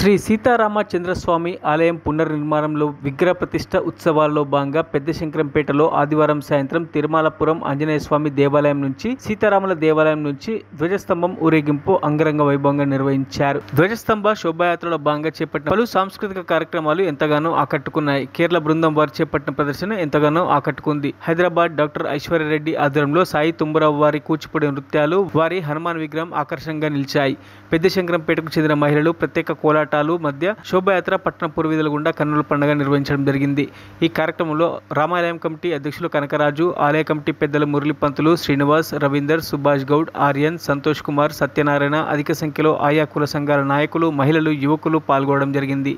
శ్రీ సీతారామచంద్రస్వామి ఆలయం పునర్నిర్మాణంలో విగ్రహ ప్రతిష్ఠ ఉత్సవాల్లో భాగంగా పెద్దశంకరంపేటలో ఆదివారం సాయంత్రం తిరుమలపురం ఆంజనేయస్వామి దేవాలయం నుంచి సీతారాముల దేవాలయం నుంచి ధ్వజస్తంభం ఊరేగింపు అంగరంగ వైభవంగా నిర్వహించారు. ధ్వజస్తంభ శోభాయాత్రలో భాగంగా చేపట్టిన పలు సాంస్కృతిక కార్యక్రమాలు ఎంతగానో ఆకట్టుకున్నాయి. కేరళ బృందం వారు చేపట్టిన ప్రదర్శన ఎంతగానో ఆకట్టుకుంది. హైదరాబాద్ డాక్టర్ ఐశ్వర్యరెడ్డి ఆధ్వర్యంలో సాయి తుంబరావు వారి కూచిపూడి నృత్యాలు, వారి హనుమాన్ విగ్రహం ఆకర్షణగా నిలిచాయి. పెద్దశంకరంపేటకు చెందిన మహిళలు ప్రత్యేక కోలాటాలు మధ్య శోభాయాత్ర పట్టణ పూర్వీధుల గుండా కన్నుల పండుగ నిర్వహించడం జరిగింది. ఈ కార్యక్రమంలో రామాలయం కమిటీ అధ్యక్షులు కనకరాజు, ఆలయ కమిటీ పెద్దలు మురళీ పంతులు, శ్రీనివాస్, రవీందర్, సుభాష్ గౌడ్, ఆర్యన్, సంతోష్ కుమార్, సత్యనారాయణ, అధిక సంఖ్యలో ఆయా కుల సంఘాల నాయకులు, మహిళలు, యువకులు పాల్గొనడం జరిగింది.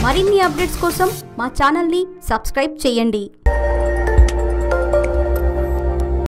మరిన్ని అప్డేట్స్ కోసం మా ఛానల్ని సబ్స్క్రైబ్ చేయండి.